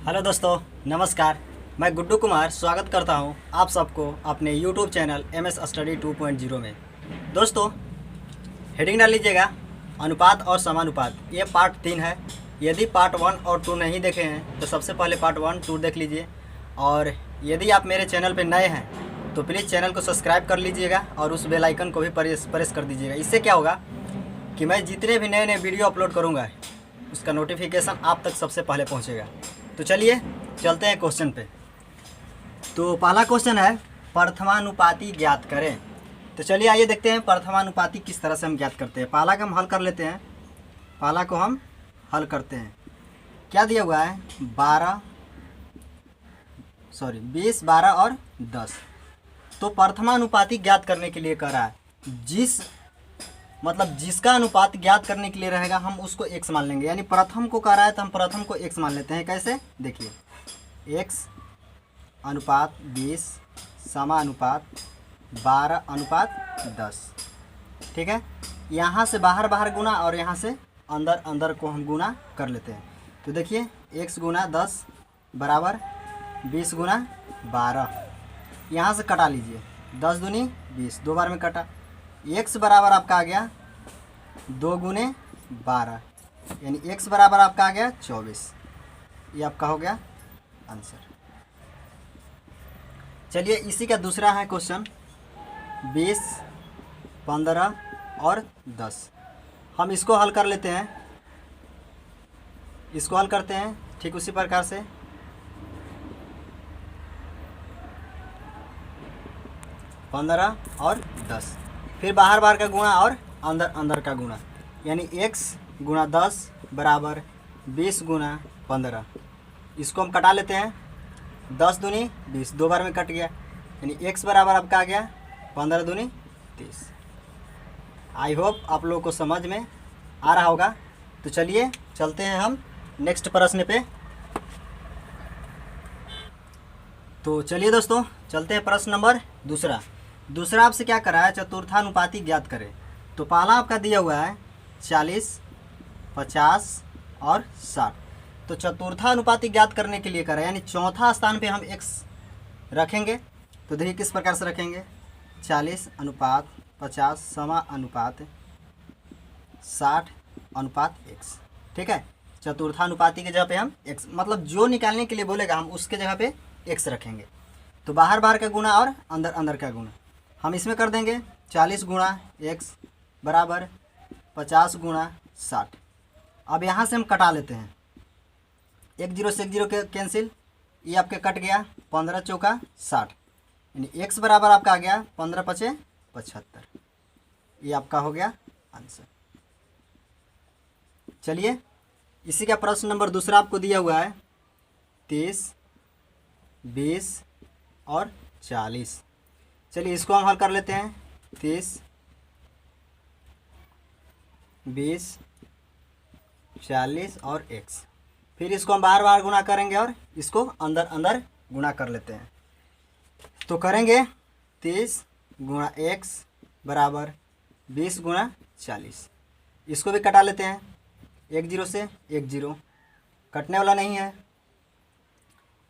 Hello दोस्तों, नमस्कार। मैं गुड्डू कुमार स्वागत करता हूं आप सबको अपने यूट्यूब चैनल MS स्टडी 2.0 में। दोस्तों, हेडिंग डाल लीजिएगा अनुपात और समानुपात। ये पार्ट 3 है। यदि पार्ट 1 और 2 नहीं देखे हैं तो सबसे पहले पार्ट 1, 2 देख लीजिए। और यदि आप मेरे चैनल पर नए हैं तो प्लीज़ चैनल को सब्सक्राइब कर लीजिएगा और उस बेल आइकन को भी प्रेस कर दीजिएगा। इससे क्या होगा कि मैं जितने भी नए नए वीडियो अपलोड करूँगा उसका नोटिफिकेशन आप तक सबसे पहले पहुँचेगा। तो चलिए चलते हैं क्वेश्चन पे। तो पहला क्वेश्चन है प्रथमानुपाती ज्ञात करें। तो चलिए आइए देखते हैं प्रथमानुपाती किस तरह से हम ज्ञात करते हैं। पहला का हम हल कर लेते हैं। पहला को हम हल करते हैं। क्या दिया हुआ है? 20, 12 और 10। तो प्रथमानुपाती ज्ञात करने के लिए कह रहा है जिसका अनुपात ज्ञात करने के लिए रहेगा हम उसको x मान लेंगे। यानी प्रथम को कह रहा है तो हम प्रथम को x मान लेते हैं। कैसे? देखिए, x अनुपात 20 समानुपात 12/10। ठीक है, यहाँ से बाहर बाहर गुना और यहाँ से अंदर अंदर को हम गुना कर लेते हैं। तो देखिए, x गुना 10 बराबर 20 गुना 12। यहाँ से कटा लीजिए, 10 दूनी 20, 2 बार में कटा। x बराबर आपका आ गया 2 गुने 12, यानी x बराबर आपका आ गया 24। ये आपका हो गया आंसर। चलिए इसी का दूसरा है क्वेश्चन 20, 15 और 10। हम इसको हल कर लेते हैं। इसको हल करते हैं ठीक उसी प्रकार से। 15 और 10, फिर बाहर बाहर का गुणा और अंदर अंदर का गुणा, यानी x गुणा 10 बराबर 20 गुना 15। इसको हम कटा लेते हैं। 10 दूनी 20, 2 बार में कट गया, यानी x बराबर आपका आ गया 15 दूनी 30। आई होप आप लोगों को समझ में आ रहा होगा। तो चलिए चलते हैं हम नेक्स्ट प्रश्न पे। तो चलिए दोस्तों चलते हैं प्रश्न नंबर दूसरा आपसे क्या कर रहा है? चतुर्थानुपाती ज्ञात करें। तो पहला आपका दिया हुआ है 40, 50 और 60। तो चतुर्थानुपाती ज्ञात करने के लिए कर रहा है, यानी चौथा स्थान पे हम x रखेंगे। तो देखिए किस प्रकार से रखेंगे। 40 अनुपात 50 समा अनुपात 60 अनुपात x। ठीक है, चतुर्थानुपाती के जगह पे हम x, मतलब जो निकालने के लिए बोलेगा हम उसके जगह पे x रखेंगे। तो बाहर बाहर का गुणा और अंदर अंदर का गुणा हम इसमें कर देंगे। 40 गुणा x बराबर 50 गुणा 60। अब यहाँ से हम कटा लेते हैं। 1 0 से 1 0 के कैंसिल, ये आपके कट गया। 15 चौका 60, यानी x बराबर आपका आ गया 15 पचे 75। ये आपका हो गया आंसर। चलिए इसी का प्रश्न नंबर दूसरा आपको दिया हुआ है 30, 20 और 40। चलिए इसको हम हल कर लेते हैं। 30, 20, 40 और x। फिर इसको हम बार बार गुणा करेंगे और इसको अंदर अंदर गुणा कर लेते हैं। तो करेंगे 30 गुणा x बराबर 20 गुणा 40। इसको भी कटा लेते हैं। 1 0 से 1 0 कटने वाला नहीं है।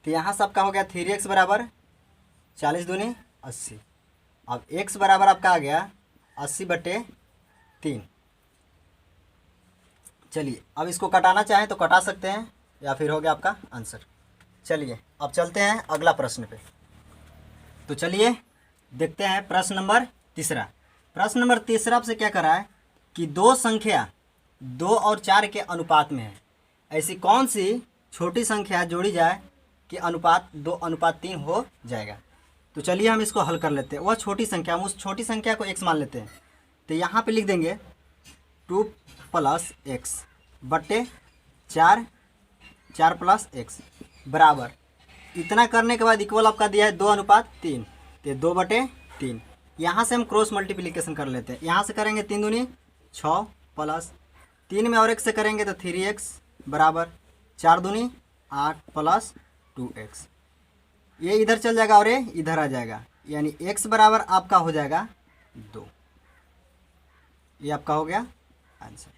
तो यहाँ से आपका हो गया 3x बराबर 40 दूनी 80। अब x बराबर आपका आ गया 80/3। चलिए अब इसको कटाना चाहें तो कटा सकते हैं, या फिर हो गया आपका आंसर। चलिए अब चलते हैं अगला प्रश्न पे। तो चलिए देखते हैं प्रश्न नंबर तीसरा। प्रश्न नंबर तीसरा आपसे क्या कर रहा है कि दो संख्या 2 और 4 के अनुपात में है। ऐसी कौन सी छोटी संख्या जोड़ी जाए कि अनुपात 2:3 हो जाएगा। तो चलिए हम इसको हल कर लेते हैं। वह छोटी संख्या, हम उस छोटी संख्या को x मान लेते हैं। तो यहाँ पे लिख देंगे 2 + x बट्टे 4 + x बराबर, इतना करने के बाद इक्वल आपका दिया है 2:3। तो 2/3। यहाँ से हम क्रॉस मल्टीप्लिकेशन कर लेते हैं। यहाँ से करेंगे 3 दूनी 6 प्लस 3 में और x से करेंगे तो 3x बराबर 4 दूनी 8 प्लस 2x। ये इधर चल जाएगा और ये इधर आ जाएगा, यानी x बराबर आपका हो जाएगा 2। ये आपका हो गया आंसर।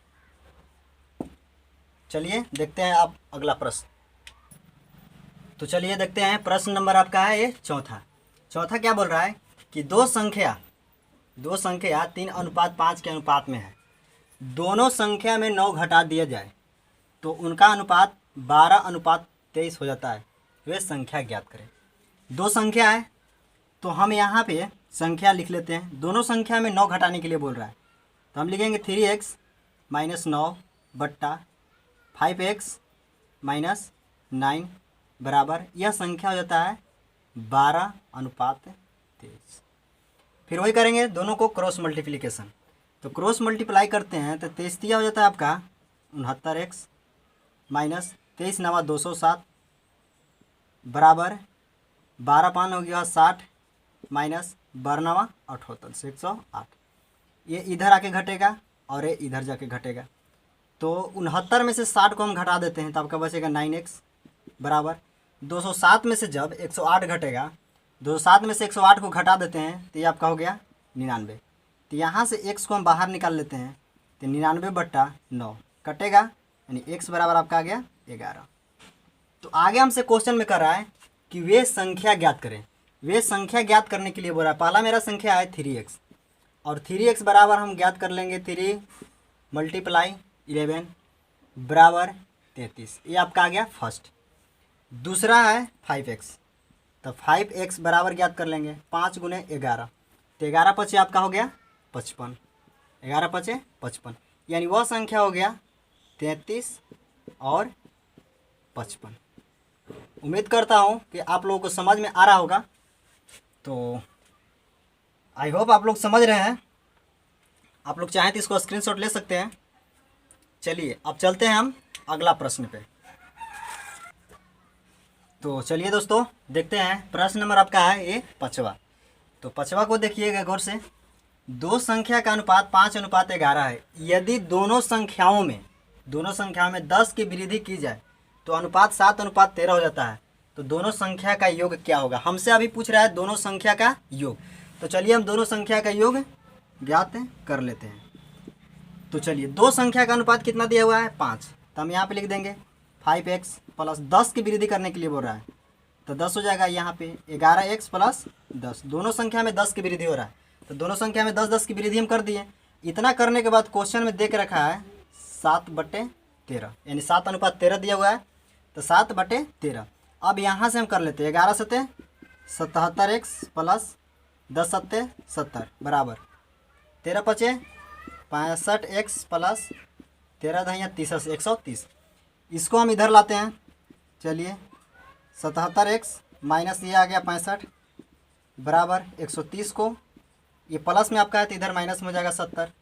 चलिए देखते हैं अब अगला प्रश्न। तो चलिए देखते हैं प्रश्न नंबर आपका है ये चौथा। चौथा क्या बोल रहा है कि दो संख्या 3:5 के अनुपात में है, दोनों संख्या में 9 घटा दिया जाए तो उनका अनुपात 12:23 हो जाता है, वे संख्या ज्ञात करें। दो संख्या है तो हम यहाँ पे संख्या लिख लेते हैं। दोनों संख्या में 9 घटाने के लिए बोल रहा है तो हम लिखेंगे 3x - 9 बट्टा 5x - 9 बराबर, यह संख्या हो जाता है 12:23। फिर वही करेंगे, दोनों को क्रॉस मल्टीप्लिकेशन, तो क्रॉस मल्टीप्लाई करते हैं तो 23 हो जाता है आपका 69x माइनस 23 नवा 207 बराबर 12 हो गया 60 माइनस 12 नवा 78 से 108। ये इधर आके घटेगा और ये इधर जाके घटेगा, तो 69 में से 60 को हम घटा देते हैं तो आपका बचेगा 9x बराबर 207 में से जब 108 घटेगा, 207 में से 108 को घटा देते हैं तो ये आपका हो गया 99। तो यहाँ से x को हम बाहर निकाल लेते हैं तो 99/9 कटेगा, यानी x बराबर आपका आ गया 11। तो आगे हमसे क्वेश्चन में कर रहा है कि वे संख्या ज्ञात करें। वे संख्या ज्ञात करने के लिए बोल रहा है, पहला मेरा संख्या है 3x और 3x बराबर हम ज्ञात कर लेंगे 3 × 11 बराबर 33, ये आपका आ गया फर्स्ट। दूसरा है 5x, तो 5x बराबर ज्ञात कर लेंगे 5 × 11, तो 11 पचे आपका हो गया 55, 11 पचे 55, यानी वह संख्या हो गया 33 और 55। उम्मीद करता हूँ कि आप लोगों को समझ में आ रहा होगा, तो आई होप आप लोग समझ रहे हैं। आप लोग चाहें तो इसको स्क्रीनशॉट ले सकते हैं। चलिए अब चलते हैं हम अगला प्रश्न पे। तो चलिए दोस्तों देखते हैं प्रश्न नंबर आपका है ये 5वां। तो 5वां को देखिएगा गौर से। दो संख्या का अनुपात 5:11 है। यदि दोनों संख्याओं में 10 की वृद्धि की जाए तो अनुपात 7:13 हो जाता है। तो दोनों संख्या का योग क्या होगा? हमसे अभी पूछ रहा है दोनों संख्या का योग। तो चलिए हम दोनों संख्या का योग ज्ञात कर लेते हैं। तो चलिए दो संख्या का अनुपात कितना दिया हुआ है 5, तो हम यहाँ पे लिख देंगे 5x प्लस 10 की वृद्धि करने के लिए बोल रहा है तो 10 हो जाएगा यहाँ पे 11x प्लस 10। दोनों संख्या में 10 की वृद्धि हो रहा है तो दोनों संख्या में 10 की वृद्धि हम कर दिए। इतना करने के बाद क्वेश्चन में दे के रखा है 7/13, यानी 7:13 दिया हुआ है तो 7/13। अब यहाँ से हम कर लेते हैं 11 सत्ते 77x प्लस 10 सत्ते 70 बराबर 13 पचे 65x प्लस 13 दहिया 30 से 130। इसको हम इधर लाते हैं। चलिए 77x माइनस ये आ गया 65 बराबर 130 को ये प्लस में आपका है तो इधर माइनस में हो जाएगा 70।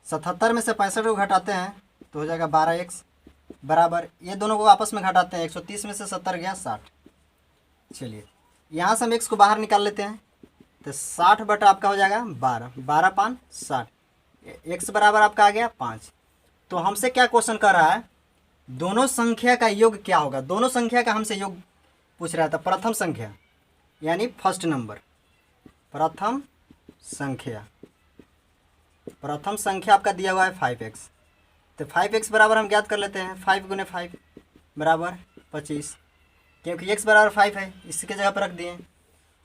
77 में से 65 को घटाते हैं तो हो जाएगा 12x बराबर, ये दोनों को आपस में घटाते हैं 130 में से 70 गया 60। चलिए यहाँ से हम x को बाहर निकाल लेते हैं तो 60 बटा आपका हो जाएगा 12 5 60, x बराबर आपका आ गया 5। तो हमसे क्या क्वेश्चन कर रहा है दोनों संख्या का योग क्या होगा? दोनों संख्या का हमसे योग पूछ रहा था। प्रथम संख्या यानी फर्स्ट नंबर, प्रथम संख्या आपका दिया हुआ है 5x, तो 5x बराबर हम ज्ञात कर लेते हैं 5 × 5 बराबर 25, क्योंकि x बराबर 5 है इसके जगह पर रख दिए।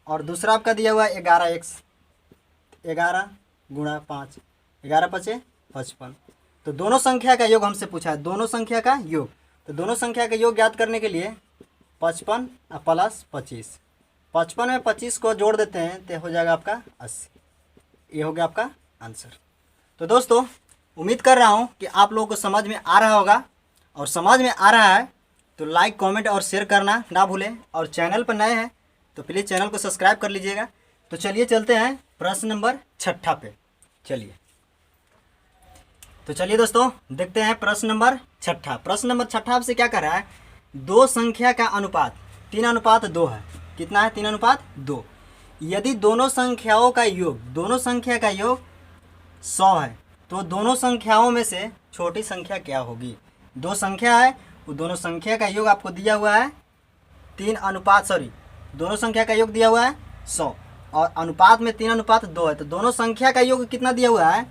और दूसरा आपका दिया हुआ है 11x, 11 × 5 11 पचे 55। तो दोनों संख्या का योग हमसे पूछा है, दोनों संख्या का योग। तो दोनों संख्या का योग ज्ञात करने के लिए 55 प्लस 25, 55 में 25 को जोड़ देते हैं तो हो जाएगा आपका 80। ये हो गया आपका आंसर। तो दोस्तों उम्मीद कर रहा हूँ कि आप लोगों को समझ में आ रहा होगा, और समझ में आ रहा है तो लाइक कमेंट और शेयर करना ना भूलें, और चैनल पर नए हैं तो प्लीज़ चैनल को सब्सक्राइब कर लीजिएगा। तो चलिए चलते हैं प्रश्न नंबर 6 पे। चलिए दोस्तों देखते हैं प्रश्न नंबर 6। प्रश्न नंबर 6 आपसे क्या कर रहा है दो संख्या का अनुपात 3:2 है। कितना है? 3:2। यदि दोनों संख्याओं का योग 100 है तो दोनों संख्याओं में से छोटी संख्या क्या होगी? दो संख्या है, वो दोनों संख्या का योग आपको दिया हुआ है दोनों संख्या का योग दिया हुआ है 100 और अनुपात में 3:2 है। तो दोनों संख्या का योग कितना दिया हुआ है?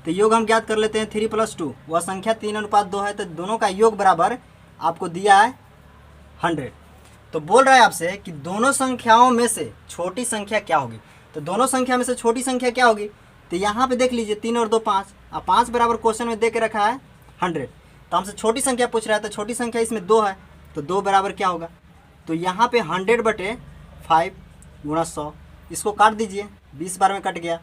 तो योग हम ज्ञात कर लेते हैं 3 + 2, वह संख्या 3:2 है। तो दोनों का योग बराबर आपको दिया है 100। तो बोल रहा है आपसे कि दोनों संख्याओं में से छोटी संख्या क्या होगी। तो दोनों संख्या में से छोटी संख्या क्या होगी, तो यहाँ पे देख लीजिए 3 और 2 5, अब 5 बराबर क्वेश्चन में दे के रखा है 100, तो हमसे छोटी संख्या पूछ रहा है, तो छोटी संख्या इसमें 2 है, तो 2 बराबर क्या होगा, तो यहाँ पे 100/5 गुणा 100, इसको काट दीजिए, 20 बार में कट गया,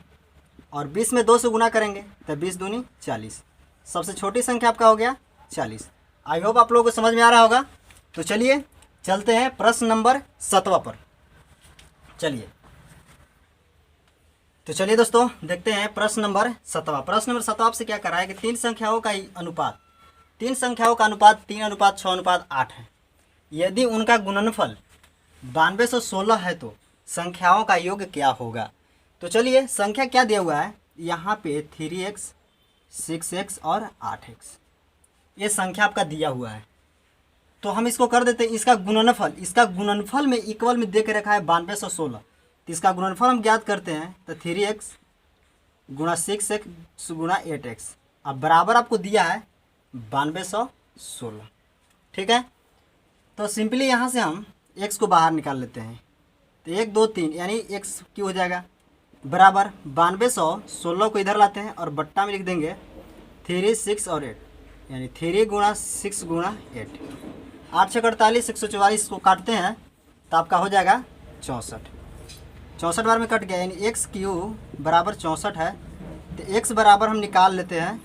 और 20 में 2 से गुना करेंगे तो 20 दूनी 40, सबसे छोटी संख्या आपका हो गया 40। आई होप आप लोगों को समझ में आ रहा होगा। तो चलिए चलते हैं प्रश्न नंबर 7वां पर। तो चलिए दोस्तों देखते हैं प्रश्न नंबर 7वां। प्रश्न नंबर 7वां आपसे क्या कर रहा है कि तीन संख्याओं का अनुपात 3/6/8 है। यदि उनका गुणनफल 9216 है तो संख्याओं का योग क्या होगा। तो चलिए संख्या क्या दिया हुआ है, यहाँ पे 3x 6x और 8x, ये संख्या आपका दिया हुआ है। तो हम इसको कर देते हैं इसका गुणनफल में इक्वल में दे के रखा है 9216, तो इसका गुणनफल हम ज्ञात करते हैं, तो 3x गुणा 6x गुणा 8x, अब बराबर आपको दिया है 9216। ठीक है, तो सिंपली यहाँ से हम x को बाहर निकाल लेते हैं, तो 1 2 3 यानी x क्यों हो जाएगा बराबर 9216 को इधर लाते हैं और बट्टा में लिख देंगे 3 6 और 8, यानी 3 गुणा 6 गुणा 8, 8 6 48 144 को काटते हैं तो आपका हो जाएगा 64 बार में कट गया, यानी x क्यू बराबर 64 है, तो x बराबर हम निकाल लेते हैं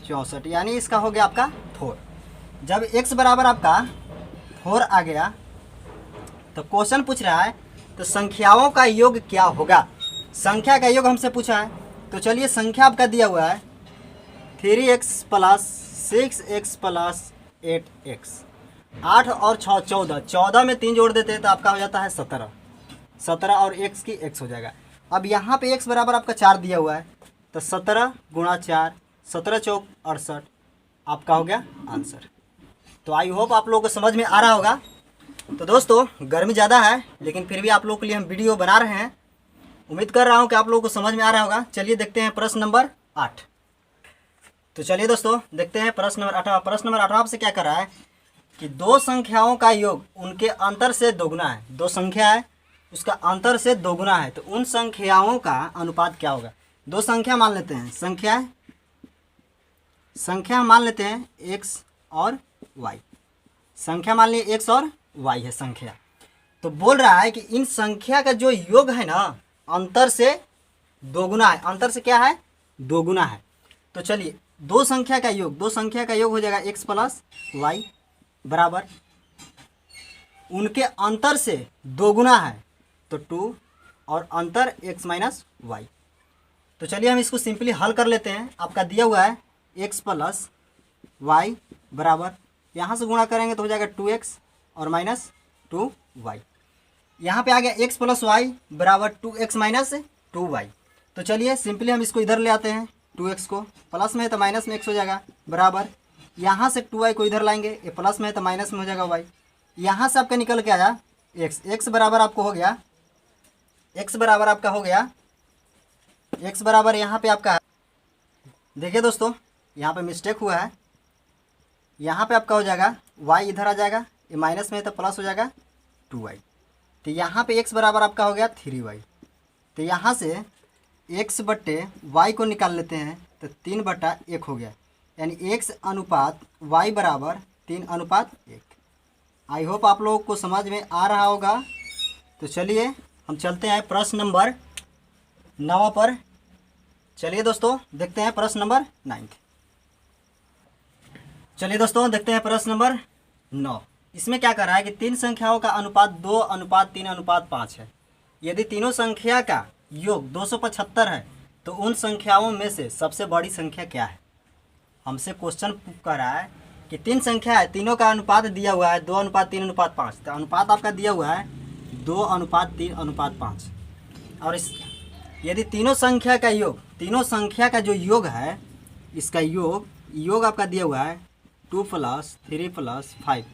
64, यानी इसका हो गया आपका 4। जब x बराबर आपका 4 आ गया तो क्वेश्चन पूछ रहा है तो संख्याओं का योग क्या होगा। संख्या का योग हमसे पूछा है, तो चलिए संख्या आपका दिया हुआ है 3x + 6x + 8x, 8 और 6 14, 14 में 3 जोड़ देते हैं तो आपका हो जाता है 17, 17 और x की x हो जाएगा। अब यहाँ पे x बराबर आपका 4 दिया हुआ है, तो 17 गुणा 4, 17 चौक 68, आपका हो गया आंसर। तो आई होप आप लोगों को समझ में आ रहा होगा। तो दोस्तों गर्मी ज़्यादा है लेकिन फिर भी आप लोगों के लिए हम वीडियो बना रहे हैं, उम्मीद कर रहा हूँ कि आप लोगों को समझ में आ रहा होगा। चलिए देखते हैं प्रश्न नंबर 8। तो चलिए दोस्तों देखते हैं प्रश्न नंबर 8। प्रश्न नंबर 8 आपसे क्या कर रहा है कि दो संख्याओं का योग उनके अंतर से दोगुना है। दो संख्या है उसका अंतर से दोगुना है, तो उन संख्याओं का अनुपात क्या होगा। दो संख्या मान लेते हैं, संख्या मान लेते हैं x और y, संख्या मान लिए x और y है संख्या। तो बोल रहा है कि इन संख्या का जो योग है ना अंतर से दोगुना है, अंतर से क्या है दोगुना है। तो चलिए दो संख्या का योग हो जाएगा x + y बराबर उनके अंतर से दोगुना है तो 2 और अंतर x - y। तो चलिए हम इसको सिंपली हल कर लेते हैं। आपका दिया हुआ है x + y बराबर यहाँ से गुणा करेंगे तो हो जाएगा 2x और -2y। यहाँ पे आ गया x + y बराबर 2x - 2y। तो चलिए सिंपली हम इसको इधर ले आते हैं, 2x को प्लस में है तो माइनस में x हो जाएगा बराबर यहाँ से 2y को इधर लाएंगे, ये प्लस में है तो माइनस में हो जाएगा y। यहाँ से आपका निकल के आया x बराबर आपको हो गया x बराबर आपका हो गया x बराबर यहाँ पे आपका देखिए दोस्तों यहाँ पे मिस्टेक हुआ है, यहाँ पे आपका हो जाएगा y इधर आ जाएगा, ये माइनस में है तो प्लस हो जाएगा 2y। तो यहाँ पे x बराबर आपका हो गया 3y। तो यहाँ से x बट्टे y को निकाल लेते हैं तो 3/1 हो गया, यानी x अनुपात y बराबर 3:1। आई होप आप लोगों को समझ में आ रहा होगा। तो चलिए हम चलते हैं प्रश्न नंबर 9 पर। चलिए दोस्तों देखते हैं प्रश्न नंबर 9। चलिए दोस्तों देखते हैं प्रश्न नंबर 9। इसमें क्या कर रहा है कि तीन संख्याओं का अनुपात 2:3:5 है। यदि तीनों संख्या का योग 275 है तो उन संख्याओं में से सबसे बड़ी संख्या क्या है। हमसे क्वेश्चन कर रहा है कि तीन संख्या है, तीनों का अनुपात दिया हुआ है 2:3:5। तो अनुपात आपका दिया हुआ है 2:3:5 और इस यदि तीनों संख्या का जो योग है इसका योग आपका दिया हुआ है 2 + 3 + 5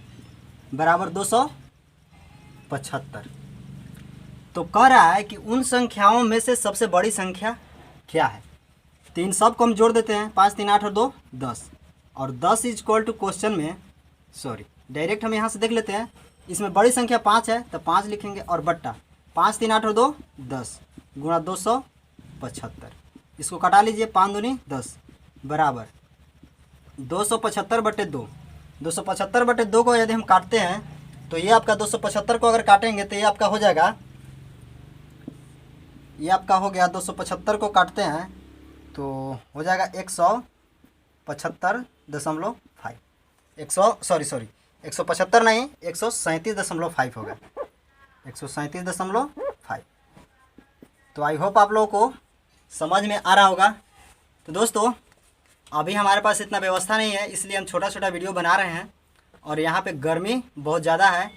बराबर 275। तो कह रहा है कि उन संख्याओं में से सबसे बड़ी संख्या क्या है। तीन सब को हम जोड़ देते हैं, 5 3 8 और 2 10, और 10 इज इक्वल टू क्वेश्चन में डायरेक्ट हम यहाँ से देख लेते हैं इसमें बड़ी संख्या 5 है तो 5 लिखेंगे और बट्टा 5 3 8 और 2 10 गुणा 275। इसको कटा लीजिए, 5 दूनी 10 बराबर 275 बटे 2। 275 बटे 2 को यदि हम काटते हैं तो ये आपका 275 को अगर काटेंगे तो ये आपका हो जाएगा, ये आपका हो गया 275 को काटते हैं तो हो जाएगा 175.5 175 नहीं 137.5 होगा, 137.5। तो आई होप आप लोगों को समझ में आ रहा होगा। तो दोस्तों अभी हमारे पास इतना व्यवस्था नहीं है, इसलिए हम छोटा छोटा वीडियो बना रहे हैं और यहाँ पे गर्मी बहुत ज़्यादा है।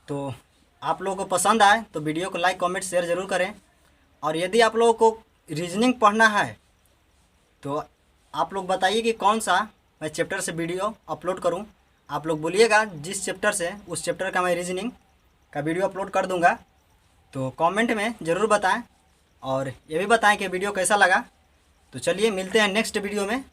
तो आप लोगों को पसंद आए तो वीडियो को लाइक कमेंट शेयर ज़रूर करें। और यदि आप लोगों को रीजनिंग पढ़ना है तो आप लोग बताइए कि कौन सा मैं चैप्टर से वीडियो अपलोड करूं। आप लोग बोलिएगा जिस चैप्टर से, उस चैप्टर का मैं रीजनिंग का वीडियो अपलोड कर दूंगा। तो कमेंट में ज़रूर बताएं और ये भी बताएं कि वीडियो कैसा लगा। तो चलिए मिलते हैं नेक्स्ट वीडियो में।